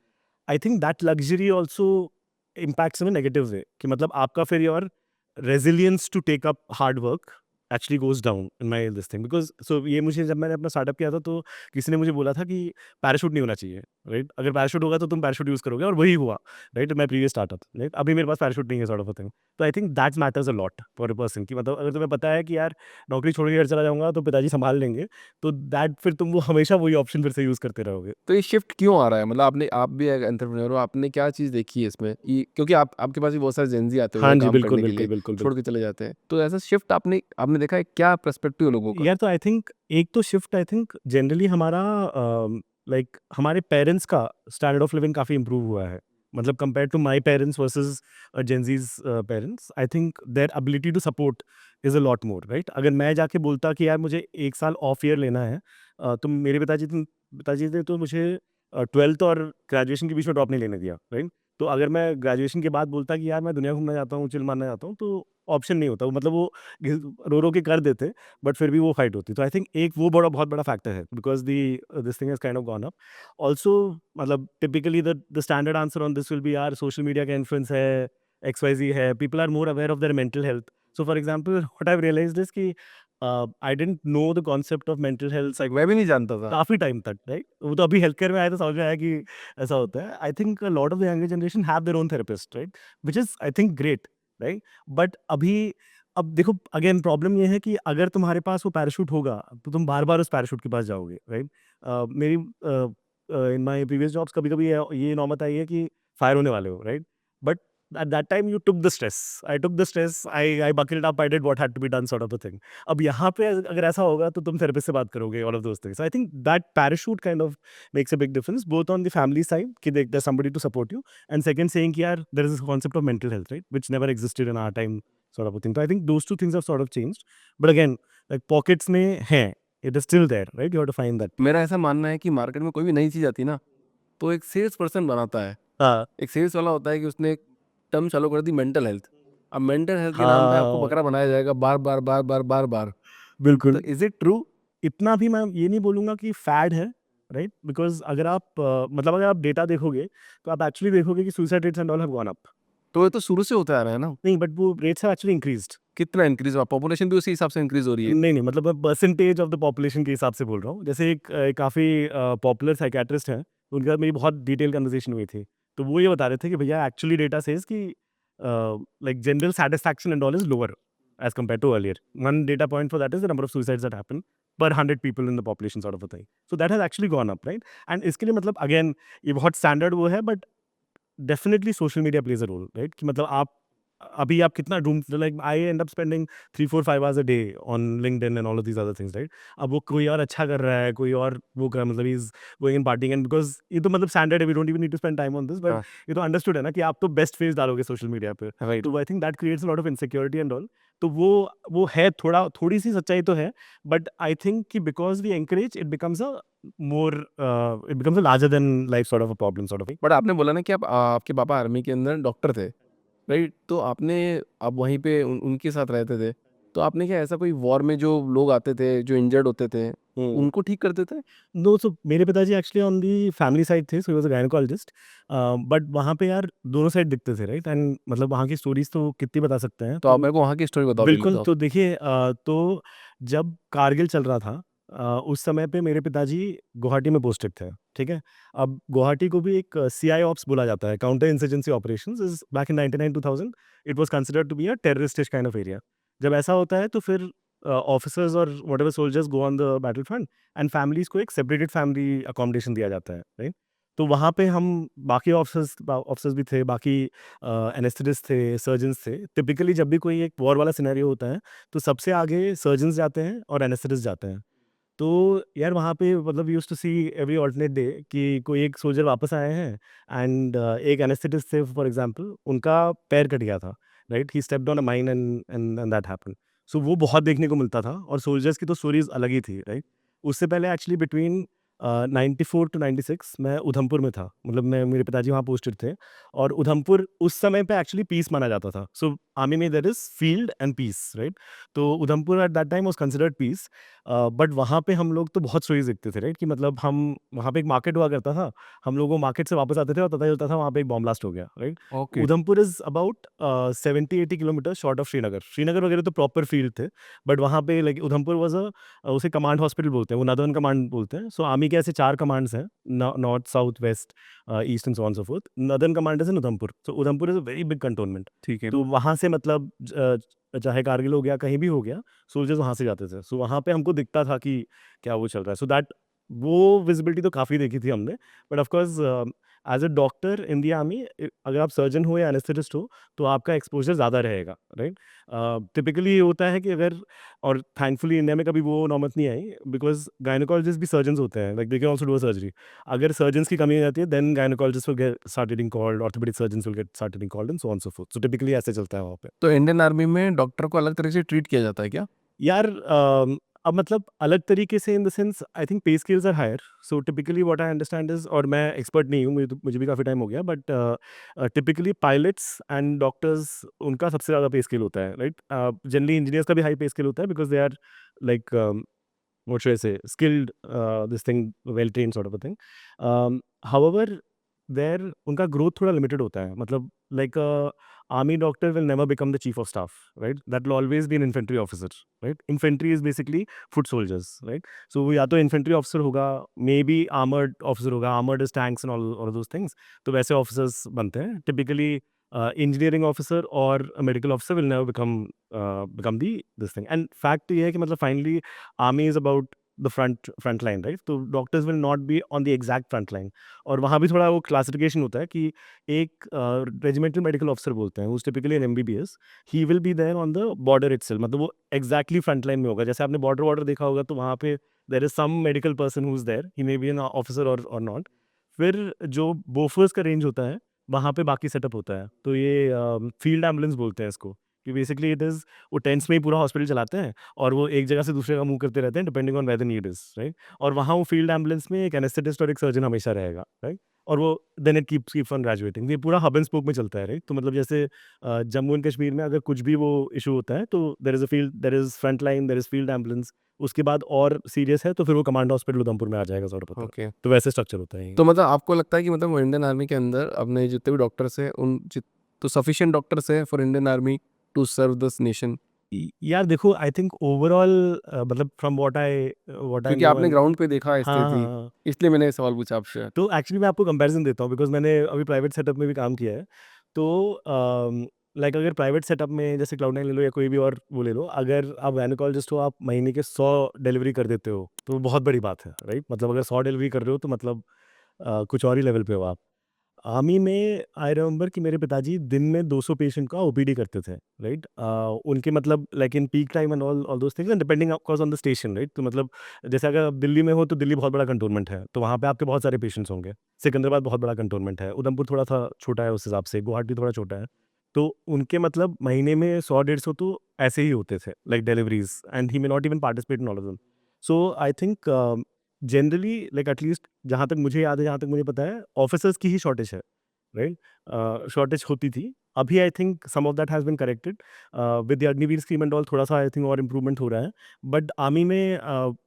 S2: I think that luxury also impacts in a negative way, कि मतलब आपका फिर your resilience to take up hard work actually goes down in my this thing. Because so ये मुझे, जब मैंने अपना स्टार्टअप किया था तो किसी ने मुझे बोला था कि पैराशूट नहीं होना चाहिए, राइट? अगर पैराशूट होगा तो तुम पैराशूट यूज़ करोगे, और वही हुआ, right? My previous startup, right? अभी मेरे पास पैराशूट नहीं है सॉर्ट ऑफ अ थिंग। तो I think that matters a lot for a person, कि मतलब अगर तुम्हें पता है कि यार नौकरी छोड़ के घर चला जाऊँगा तो पिताजी सँभाल लेंगे, तो दैट फिर तुम वो हमेशा वही ऑप्शन फिर से यूज़ करते रहोगे।
S1: तो ये शिफ्ट क्यों आ रहा है? मतलब आप भी एक एंटरप्रेन्योर हो, आपने क्या चीज़ देखी है इसमें? ये क्योंकि आपके पास भी बहुत सारे जेन ज़ी आते
S2: हाँ
S1: होंगे
S2: जी,
S1: काम
S2: बिल्कुल,
S1: करने के
S2: बिल्कुल,
S1: लिए,
S2: बिल्कुल,
S1: छोड़
S2: बिल्कुल।
S1: के चले जाते हैं। तो ऐसा शिफ्ट आपने आपने देखा है, क्या पर्सपेक्टिव है लोगों का?
S2: यार तो आई थिंक एक तो शिफ्ट, आई थिंक जनरली हमारा लाइक हमारे पेरेंट्स का स्टैंडर्ड ऑफ लिविंग काफ़ी इम्प्रूव हुआ है। मतलब compare to my parents versus Gen Z's parents, I think their ability to support is a lot more, right? अगर मैं जाके बोलता कि यार मुझे 1 साल ऑफ ईयर लेना है, तो मेरे पिताजी ने तो मुझे 12th और ग्रेजुएशन के बीच में ड्रॉप नहीं लेने दिया, राइट? तो अगर मैं ग्रेजुएशन के बाद बोलता कि यार मैं दुनिया घूमना चाहता हूँ, चिल मारना चाहता हूँ, तो ऑप्शन नहीं होता। मतलब वो रो-रो के कर देते, बट फिर भी वो फाइट होती। तो आई थिंक एक वो बहुत बड़ा फैक्टर है, because this thing has kind of gone up. Also मतलब typically the standard answer on this will be यार सोशल मीडिया का इन्फ्लुएंस है, एक्स-वाई-ज़ेड है, people are more aware of their mental health. So for example what I have realised is कि I didn't know the concept of mental health
S1: मैं भी नहीं जानता था।
S2: काफ़ी टाइम तक, राइट? वो तो अभी हेल्थ केयर में आया तो समझ में आया कि ऐसा होता है। I think a lot of the younger generation have their own therapist, right? Which is I think great, right? But अब देखो अगेन प्रॉब्लम ये है कि अगर तुम्हारे पास वो पैराशूट होगा, तो तुम बार-बार उस पैराशूट के पास जाओगे, right? In my previous jobs कभी-कभी ये नौबत आई है कि फायर होने वाले हो, right? But at that time you took the stress. I took the stress, I bucketed up, I did what had to be done sort of a thing. अब यहाँ पे अगर ऐसा होगा तो तुम थेरेपिस्ट से बात करोगे, all of those things. I think that parachute kind of makes a big difference both on the family side कि there somebody to support you, and second saying कि यार there is a concept of mental health, right? Which never existed in our time sort of a thing. तो I think those 2 things have sort of changed, but again like pockets में है, it is still there, right? You have to find that.
S1: मेरा ऐसा मानना है कि market में कोई भी नई चीज़ आती है ना, तो एक सेल्स पर्सन बनाता है।
S2: हाँ,
S1: एक सेल्स वाला होता है कि उसने टर्म चालू कर दी मेंटल हेल्थ। अब मेंटल हेल्थ के नाम पे आपको
S2: हाँ,
S1: बकरा बनाया जाएगा बार बार बार बार बार बार। तो
S2: बिल्कुल।
S1: Is it true?
S2: इतना भी मैं ये नहीं बोलूँगा कि फैड है, राइट? बिकॉज़ अगर आप मतलब अगर आप डेटा देखोगे, तो आप एक्चुअली देखोगे कि suicide rates and all have gone up.
S1: तो ये तो शुरू से होता आ रहा है ना।
S2: नहीं, बट वो रेट्स हैव एक्चुअली इंक्रीज़्ड।
S1: कितना इंक्रीज हुआ? पॉपुलेशन भी उसी हिसाब से इंक्रीज हो रही है।
S2: नहीं, नहीं, मतलब मैं परसेंटेज ऑफ द पॉपुलेशन के हिसाब से बोल रहा हूँ। जैसे एक काफ़ी पॉपुलर साइकियाट्रिस्ट हैं, उनके साथ मेरी बहुत डिटेल कन्वर्सेशन हुई थी। तो वो ये बता रहे थे कि भैया एक्चुअली डेटा सेज़ कि like general satisfaction and all is lower as compared to earlier. One data point for that is the number of suicides that happen per 100 people in the population sort of a thing. So that has actually gone up, right? And इसके लिए मतलब again ये बहुत standard वो है, but definitely social media plays a role, right? कि मतलब आप अभी आप कितना doom, like I end up spending 3 4 5 hours a day on LinkedIn and all of these other things, right? अब वो कोई और अच्छा कर रहा है, कोई और वो कर, मतलब is going in parting, and because ये तो मतलब स्टैंडर्ड है, we don't even need to spend time on this, but
S1: हाँ,
S2: ये तो अंडरस्टूड है ना कि आप तो बेस्ट फेस डालोगे सोशल मीडिया पे।
S1: राइट।
S2: तो I think that creates lot of insecurity and all. तो वो है, थोड़ी सी सच्चाई तो है, बट आई थिंक कि because we encourage, it becomes a more, it becomes a larger than life sort of a problem sort of.
S1: But आपने बोला ना कि आप आपके पापा आर्मी के अंदर डॉक्टर थे, राइट? तो आपने आप वहीं पे उनके साथ रहते थे, तो आपने क्या ऐसा कोई वॉर में जो लोग आते थे, जो इंजर्ड होते थे, उनको ठीक करते थे?
S2: नो, सो मेरे पिताजी actually on the family side थे, so he was a gynaecologist. But वहाँ पे यार दोनों साइड दिखते थे, राइट? एंड मतलब वहाँ की स्टोरीज तो कितनी बता सकते हैं,
S1: तो आप
S2: तो
S1: मेरे को वहाँ की स्टोरी बताओ पहले
S2: बिल्कुल।
S1: तो आप।
S2: तो देखिए, तो जब कारगिल चल रहा था, उस समय पे मेरे पिताजी गुवाहाटी में पोस्टेड थे, ठीक है? अब गुवाहाटी को भी एक सीआई ऑप्स बोला जाता है, counter insurgency operations is back in 99-2000 it was considered to be a terroristish kind of area. जब ऐसा होता है तो फिर ऑफिसर्स और whatever soldiers go on the battle front, and families को एक सेपरेटेड फैमिली अकोमोडेशन दिया जाता है, राइट? तो वहाँ पे हम बाकी ऑफिसर्स ऑफिसर्स भी थे, बाकी एनेस्थेटिस्ट थे, सर्जन्स थे। टिपिकली जब भी कोई एक वॉर वाला सिनेरियो होता है, तो सबसे आगे सर्जन्स जाते हैं और एनेस्थेटिस्ट जाते हैं। तो यार वहाँ पे मतलब we used to see every alternate day कि कोई एक सोल्जर वापस आए हैं, एंड एक एनेस्थेटिस्ट थे फॉर एग्जांपल, उनका पैर कट गया था, right? He stepped on a mine and and that happened. So वो बहुत देखने को मिलता था, और सोल्जर्स की तो स्टोरीज अलग ही थी, राइट? उससे पहले एक्चुअली बिटवीन 94 टू 96 मैं उधमपुर में था, मतलब मैं, मेरे पिताजी वहाँ पोस्टेड थे, और उधमपुर उस समय पे एक्चुअली पीस माना जाता था। सो आर्मी में there is field and peace, right? तो Udhampur at that time was considered peace. But वहाँ पे हम लोग तो बहुत स्टोरीज देखते थे, राइट? कि मतलब हम, वहाँ पे एक मार्केट हुआ करता था, हम लोग वो मार्केट से वापस आते थे और पता चलता था वहाँ पे एक बॉम्ब ब्लास्ट हो गया, right?
S1: Okay.
S2: Udhampur is about 70-80 kilometre short of Srinagar. Srinagar वगैरह तो प्रॉपर फील्ड थे, बट वहाँ पे लाइक उधमपुर वाज उसे कमांड हॉस्पिटल बोलते हैं, वो नदर्न कमांड बोलते हैं। सो आर्मी के ऐसे 4 कमांड्स हैं, north, south, west, east and so on so forth. Northern command is in Udhampur, so Udhampur is a very big cantonment.
S1: ठीक है।
S2: तो वहाँ से मतलब चाहे कारगिल हो गया, कहीं भी हो गया, सोल्जर्स वहाँ से जाते थे। सो वहाँ पे हमको दिखता था कि क्या वो चल रहा है। सो दैट, वो विजिबिलिटी तो काफ़ी देखी थी हमने। But of course as a doctor in the army, अगर आप सर्जन हो या एनेस्थेटिस्ट हो, तो आपका एक्सपोजर ज़्यादा रहेगा, राइट? टिपिकली ये होता है कि अगर, और थैंकफुली इंडिया में कभी वो नौबत नहीं आई, बिकॉज गायनेकोलॉजिस्ट भी सर्जन्स होते हैं, like they can also do a surgery. अगर सर्जन्स की कमी हो जाती है, then gynaecologist will get start getting called, orthopaedic surgeons will get start getting called, and so on so forth. So typically ऐसे चलता है वहाँ पे।
S1: तो इंडियन आर्मी में डॉक्टर को अलग तरह से ट्रीट किया जाता है क्या?
S2: यार अब मतलब अलग तरीके से in the sense, I think pay scales are higher. So typically what I understand is, और मैं एक्सपर्ट नहीं हूँ, मुझे भी काफ़ी टाइम हो गया, but typically pilots and doctors, उनका सबसे ज़्यादा पे स्केल होता है, राइट? जनरली इंजीनियर्स का भी हाई पे स्केल होता है, because they are like what should I say, skilled, this thing, well trained sort of a thing. However, there उनका growth थोड़ा limited होता है, मतलब like army doctor will never become the chief of staff, right? That will always be an infantry officer, right? Infantry is basically foot soldiers, right? So वो या तो infantry officer होगा, maybe armored officer होगा, armored is tanks and all of those things, तो वैसे officers बनते हैं typically। engineering officer और medical officer will never become the this thing, and fact ये है कि मतलब finally army is about the front line, right? तो doctors will not be on the exact front line, और वहाँ भी थोड़ा वो classification होता है कि एक regimental medical officer बोलते हैं, who's typically an MBBS, he will be there on the border itself, मतलब वो exactly front line में होगा। जैसे आपने border देखा होगा, तो वहाँ पे there is some medical person who's there, he may be an officer or not। फिर जो बोफर्स का रेंज होता है, वहाँ पे बाकी सेटअप होता है। तो ये फील्ड एम्बुलेंस बोलते हैं इसको, कि बेसिकली इट इज़, वो टेंट्स में ही पूरा हॉस्पिटल चलाते हैं, और वो एक जगह से दूसरे जगह मूव करते रहते हैं depending on where the need is, right? और वहाँ वो फील्ड एम्बुलेंस में एक एनेस्थेटिस्ट और एक सर्जन हमेशा रहेगा, राइट? और वो then it keeps on graduating. ये पूरा हब एंड स्पोक में चलता है, राइट? तो मतलब जैसे जम्मू एंड कश्मीर में अगर कुछ भी वो इशू होता है तो there is front line, there is field ambulance, उसके बाद और सीरियस है तो फिर वो कमांड हॉस्पिटल उधमपुर में आ जाएगा सॉर्ट ऑफ।
S1: ओके।
S2: तो वैसे स्ट्रक्चर होता है ये।
S1: तो मतलब आपको लगता है कि मतलब वो इंडियन आर्मी के अंदर अपने जितने भी डॉक्टर्स हैं तो सफिशिएंट डॉक्टर्स हैं for Indian army to serve this nation?
S2: यार देखो, आई थिंक ओवरऑल मतलब फ्रॉम व्हाट आई
S1: क्योंकि
S2: नो
S1: आपने
S2: एंड
S1: ग्राउंड पे देखा है
S2: हाँ,
S1: स्थिति,
S2: हाँ।
S1: इसलिए मैंने ये सवाल पूछा आपसे।
S2: तो एक्चुअली मैं आपको कंपैरिजन देता हूँ बिकॉज मैंने अभी प्राइवेट सेटअप में भी काम किया है। तो लाइक अगर प्राइवेट सेटअप में जैसे क्लाउड9 ले लो या कोई भी और वो ले लो, अगर आप गायनेकोलॉजिस्ट हो, आप महीने के 100 डिलीवरी कर देते हो तो वो बहुत बड़ी बात है, राइट? मतलब अगर 100 डिलीवरी कर रहे हो तो मतलब कुछ और ही लेवल पे हो आप। आर्मी में आई रिमेंबर कि मेरे पिताजी दिन में 200 पेशेंट का ओपीडी करते थे, राइट? उनके मतलब like in peak time and all those things and depending of course on the station, right? तो मतलब जैसे अगर आप दिल्ली में हो तो दिल्ली बहुत बड़ा कंटोनमेंट है, तो वहाँ पे आपके बहुत सारे पेशेंट्स होंगे। सिकंदराबाद बहुत बड़ा कंटोनमेंट है, उधमपुर थोड़ा सा छोटा है उस हिसाब से, गुवाहाटी थोड़ा छोटा है। तो उनके मतलब महीने में 100-150 तो ऐसे ही होते थे, like deliveries, and he may not even participate in all of them. So I think generally like at least जहाँ तक मुझे याद है, जहाँ तक मुझे पता है, ऑफिसर्स की ही शॉर्टेज है, राइट? शॉर्टेज होती थी। अभी I think some of that has been corrected with the Agniveer scheme and all, थोड़ा-सा आई थिंक और इम्प्रूवमेंट हो रहा है। बट आर्मी में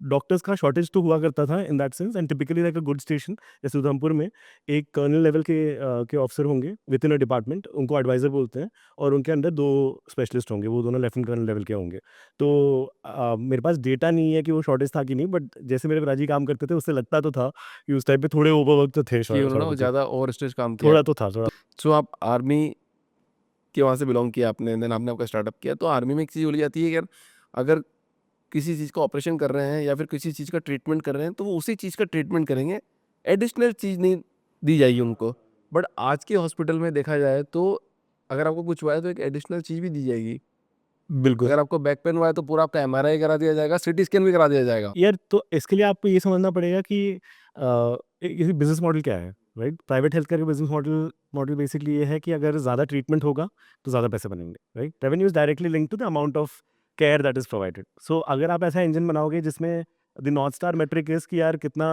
S2: डॉक्टर्स का शॉर्टेज तो हुआ करता था in that sense, and typically like a good station जैसे उधमपुर में एक कर्नल लेवल के ऑफिसर होंगे विद इन अ डिपार्टमेंट, उनको एडवाइज़र बोलते हैं, और उनके अंडर 2 स्पेशलिस्ट होंगे, वो दोनों लेफ्टिनेंट कर्नल लेवल के होंगे। तो मेरे पास डेटा नहीं है कि वो शॉर्टेज था कि नहीं, बट जैसे मेरे पिताजी काम करते थे उससे लगता तो था कि उस टाइम पे थोड़े ओवरवर्क तो थे
S1: कि
S2: शॉर्ट
S1: उन्होंने वो
S2: शॉर्ट थे।
S1: ज़्यादा ओवर स्ट्रेच काम किया।
S2: थोड़ा तो था, थोड़ा।
S1: सो आप आर्मी के वहाँ से बिलोंग किया आपने, देन आपने आपका स्टार्टअप किया, तो आर्मी में एक चीज़ बोली जाती है कि यार अगर किसी चीज़ का ऑपरेशन कर रहे हैं या फिर किसी चीज़ का ट्रीटमेंट कर रहे हैं तो वो उसी चीज़ का ट्रीटमेंट करेंगे, एडिशनल चीज़ नहीं दी जाएगी उनको। बट आज के हॉस्पिटल में देखा जाए तो अगर आपको कुछ हुआ है तो एक एडिशनल चीज़ भी दी जाएगी।
S2: बिल्कुल।
S1: अगर आपको बैक पेन हुआ है तो पूरा आपका एमआरआई करा दिया जाएगा, सीटी स्कैन भी करा दिया जाएगा।
S2: यार तो इसके लिए आपको ये समझना पड़ेगा कि ये बिज़नेस मॉडल क्या है, राइट? प्राइवेट हेल्थ केयर का बिज़नेस मॉडल मॉडल बेसिकली ये है कि अगर ज़्यादा ट्रीटमेंट होगा, तो ज़्यादा पैसे बनेंगे, right? Revenue is directly linked to the amount of care that is provided. So अगर आप ऐसा इंजन बनाओगे जिसमें the north star metric is कि यार कितना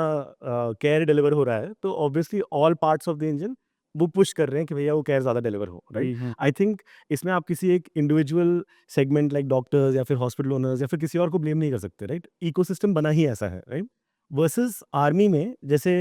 S2: केयर डिलीवर हो रहा है, तो obviously all parts of the engine वो पुश कर रहे हैं कि भैया वो केयर ज़्यादा डिलीवर हो, राइट? आई थिंक इसमें आप किसी एक इंडिविजुअल सेगमेंट लाइक डॉक्टर्स या फिर हॉस्पिटल ओनर्स या फिर किसी और को ब्लेम नहीं कर सकते, राइट? इकोसिस्टम बना ही ऐसा है, राइट? वर्सेस आर्मी में जैसे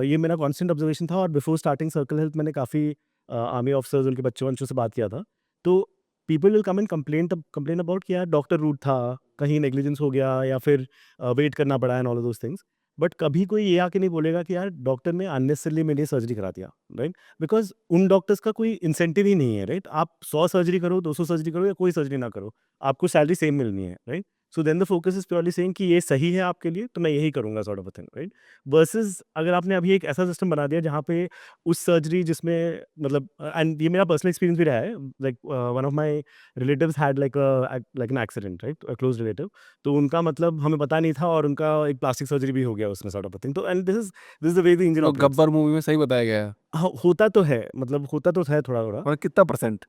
S2: ये मेरा कांस्टेंट ऑब्जर्वेशन था, और बिफोर स्टार्टिंग सर्कल हेल्थ मैंने काफ़ी आर्मी ऑफिसर्स, उनके बच्चों वच्चों से बात किया था। तो people will come and complain about कि यार डॉक्टर रूट था, कहीं नेग्लिजेंस हो गया, या फिर वेट करना पड़ा and all of those things. But कभी कोई ये आके नहीं बोलेगा कि यार डॉक्टर ने अननेसेसरली मेरे लिए सर्जरी करा दिया, राइट? बिकॉज उन डॉक्टर्स का कोई इंसेंटिव ही नहीं है, राइट? आप 100 सर्जरी करो, 200 सर्जरी करो या कोई सर्जरी ना करो, आपको सैलरी सेम मिलनी है, right? So then the focus is purely saying कि ये सही है आपके लिए तो मैं यही करूंगा, sort of a thing, right? Versus अगर आपने अभी एक ऐसा सिस्टम बना दिया जहाँ पे उस सर्जरी जिसमें मतलब, एंड ये मेरा पर्सनल एक्सपीरियंस भी रहा है, like one of my relatives had like an accident, right? A close relative. तो उनका मतलब हमें पता नहीं था, और उनका एक प्लास्टिक सर्जरी भी हो गया उसमें, सॉर्ट ऑफ अ थिंग। तो and this is the way the engine
S1: तो
S2: ऑपरेट्स।
S1: गब्बर मूवी में सही बताया गया है।
S2: हाँ, होता तो है, मतलब होता तो है थोड़ा थोड़ा।
S1: और कितना परसेंट?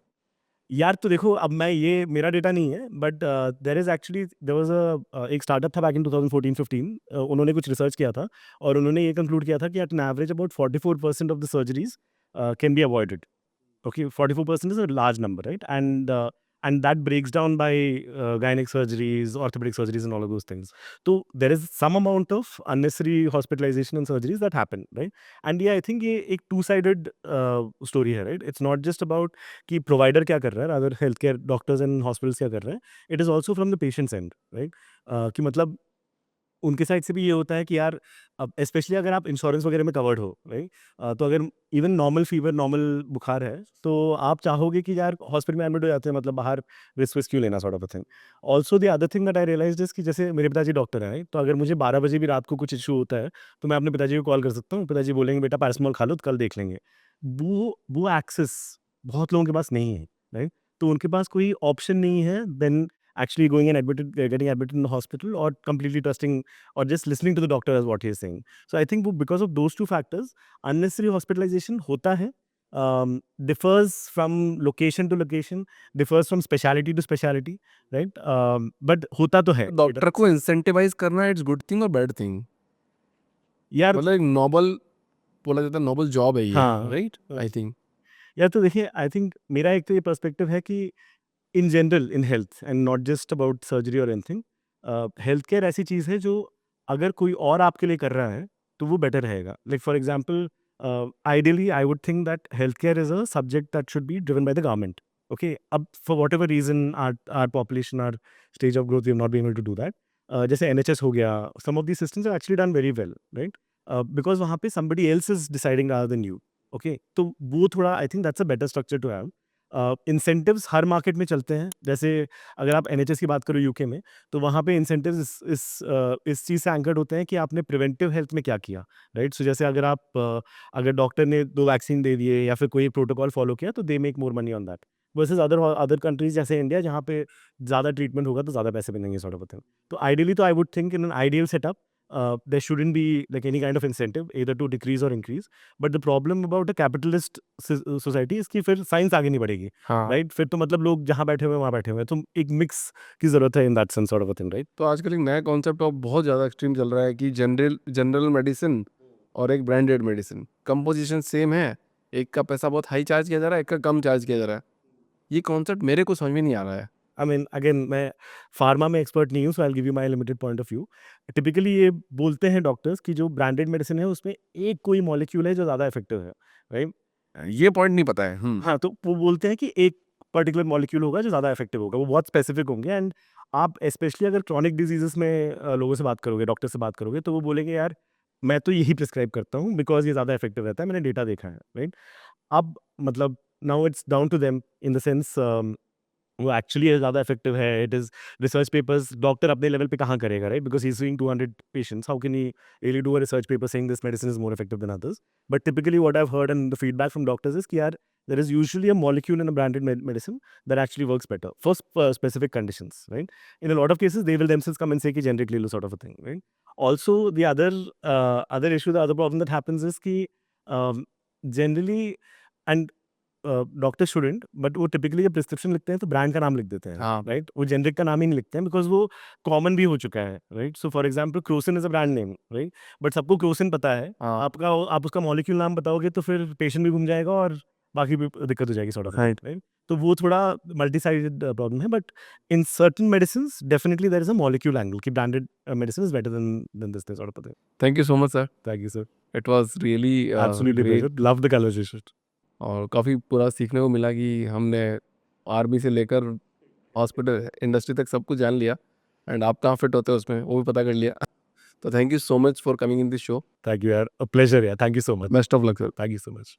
S2: यार तो देखो, अब मैं ये मेरा डेटा नहीं है, but there is actually there was एक स्टार्टअप था बैक इन 2014-15, उन्होंने कुछ रिसर्च किया था, और उन्होंने ये कंक्लूड किया था कि at an average about 44% of the surgeries can be avoided. Okay, 44% is a large number, right? And that breaks down by gynec surgeries, orthopedic surgeries, and all of those things. So there is some amount of unnecessary hospitalization and surgeries that happen, right? And yeah, I think ये एक two-sided story है, right? It's not just about कि provider क्या कर रहा है, rather healthcare doctors and hospitals क्या कर रहे हैं. It is also from the patient's end, right? कि मतलब उनके साइड से भी ये होता है कि यार, अब स्पेशली अगर आप इंश्योरेंस वगैरह में कवर्ड हो, राइट? तो अगर इवन नॉर्मल फीवर, नॉर्मल बुखार है, तो आप चाहोगे कि यार हॉस्पिटल में एडमिट हो जाते हैं, मतलब बाहर रिस्क विस्क क्यों लेना, sort of a thing. Also the other thing that I realised is कि जैसे मेरे पिताजी डॉक्टर हैं, right? तो अगर मुझे 12 बजे भी रात को कुछ इशू होता है, तो मैं अपने पिताजी को कॉल कर सकता हूँ, पिताजी बोलेंगे बेटा पैरासिटामोल खा लो तो कल देख लेंगे। वो एक्सेस बहुत लोगों के पास नहीं है, राइट? तो उनके पास कोई ऑप्शन नहीं है then actually going and getting admitted in the hospital, or completely trusting or just listening to the doctor as what he is saying. So I think because of those two factors, unnecessary hospitalization hota hai, differs from location to location, differs from specialty to specialty, right? But hota to hai.
S1: Doctor को incentivise करना it's good thing और bad thing?
S2: यार
S1: मतलब एक noble बोला जाता है Nobel job है ये,
S2: हाँ।
S1: राइट? आई थिंक
S2: या तो देखिए, आई थिंक मेरा एक तो ये पर्सपेक्टिव है कि in general in health and not just about surgery और एनीथिंग, हेल्थ केयर ऐसी चीज़ है जो अगर कोई और आपके लिए कर रहा है तो वो बेटर रहेगा। Like for example, ideally I would think that health care is a subject that should be driven by the government. Okay, अब for whatever reason our population or stage of growth we not be able to do that. जैसे NHS हो गया, some of the systems are actually done very well, right? Because वहाँ पे somebody else is deciding rather than you। Okay, तो वो थोड़ा I think that's a better structure to have. Incentives हर market में चलते हैं। जैसे अगर आप NHS की बात करो यूके में, तो वहाँ पे इंसेंटिव्स इस चीज़ से एंकर्ड होते हैं कि आपने प्रिवेंटिव हेल्थ में क्या किया, राइट? सो जैसे अगर आप अगर डॉक्टर ने 2 वैक्सीन दे दिए या फिर कोई प्रोटोकॉल फॉलो किया, तो they make more money on that versus other other countries जैसे इंडिया, जहाँ पे ज़्यादा ट्रीटमेंट होगा तो ज़्यादा पैसे मिलेंगे, सॉर्ट ऑफ अ थिंग। तो आइडियली तो आई would think in an ideal setup there shouldn't be like any kind of incentive either to decrease or increase, but the problem about a capitalist society is कि फिर science आगे नहीं बढ़ेगी,
S1: हाँ।
S2: Right? फिर तो मतलब लोग जहाँ बैठे हुए हैं वहाँ बैठे हुए हैं, तो एक मिक्स की जरूरत है इन that sense, sort of a thing, right?
S1: तो आजकल एक नया कॉन्सेप्ट अब बहुत ज़्यादा एक्सट्रीम चल रहा है कि जनरल जनरल मेडिसिन और एक ब्रांडेड मेडिसिन कंपोजिशन सेम है, एक का पैसा बहुत हाई चार्ज किया जा रहा है, एक का कम चार्ज किया जा रहा है। ये कॉन्सेप्ट मेरे को समझ में नहीं आ रहा है।
S2: आई मीन अगेन, मैं फार्मा में एक्सपर्ट नहीं हूँ, so I will give you my limited point of view. Typically ये बोलते हैं डॉक्टर्स कि जो ब्रांडेड मेडिसिन है उसमें एक कोई मॉलिक्यूल है जो ज़्यादा इफेक्टिव है, राइट?
S1: ये पॉइंट नहीं पता है।
S2: हाँ, तो वो बोलते हैं कि एक पर्टिकुलर मॉलिक्यूल होगा जो ज़्यादा इफेक्टिव होगा, वो बहुत स्पेसिफिक होंगे। एंड आप स्पेशली अगर क्रॉनिक डिजीजेस में लोगों से बात करोगे, डॉक्टर से बात करोगे, तो वो बोलेंगे यार मैं तो यही प्रिस्क्राइब करता हूँ बिकॉज ये ज़्यादा इफेक्टिव रहता है, मैंने डेटा देखा है, राइट? अब मतलब now it's down to them in the sense वो एक्चुअली ज़्यादा इफेक्टिव है। It is research papers doctor अपने लेवल पे कहाँ करेगा, right? Because he is seeing 200 patients, how can he really do a research paper saying this medicine is more effective than others? But typically what I have heard and the feedback from doctors is कि यार there is usually a molecule in a branded medicine that actually works better for specific conditions, right? In a lot of cases they will themselves come and say ki generically sort of a thing, right? Also the other issue, the other problem that happens is ki um, generally, and doctor shouldn't, but वो typically जब prescription लिखते हैं तो brand का नाम लिख देते हैं,
S1: हाँ।
S2: राइट? वो जेनरिक का नाम ही नहीं लिखते हैं बिकॉज वो कॉमन भी हो चुका है, right? So for example Crocin is a brand name, right? But सबको क्रोसिन पता है।
S1: हाँ।
S2: आप उसका मॉलिक्यूल नाम बताओगे तो फिर पेशेंट भी घूम जाएगा और बाकी भी दिक्कत हो जाएगी, सॉर्ट ऑफ,
S1: राइट।
S2: राइट? तो वो थोड़ा मल्टी साइडेड प्रॉब्लम है, but in certain medicine definitely there is a molecule angle कि branded medicine is better than this, sort of.
S1: Thank you so much sir.
S2: Thank you sir.
S1: It was really
S2: absolutely
S1: great
S2: pleasure, love the conversation.
S1: और काफ़ी पूरा सीखने को मिला कि हमने army से लेकर हॉस्पिटल इंडस्ट्री तक सब कुछ जान लिया एंड आप कहाँ फिट होते हो उसमें वो भी पता कर लिया। तो thank you so much for coming in this show.
S2: Thank you यार, अ प्लेजर यार, thank you so much.
S1: Best of luck sir.
S2: Thank you so much.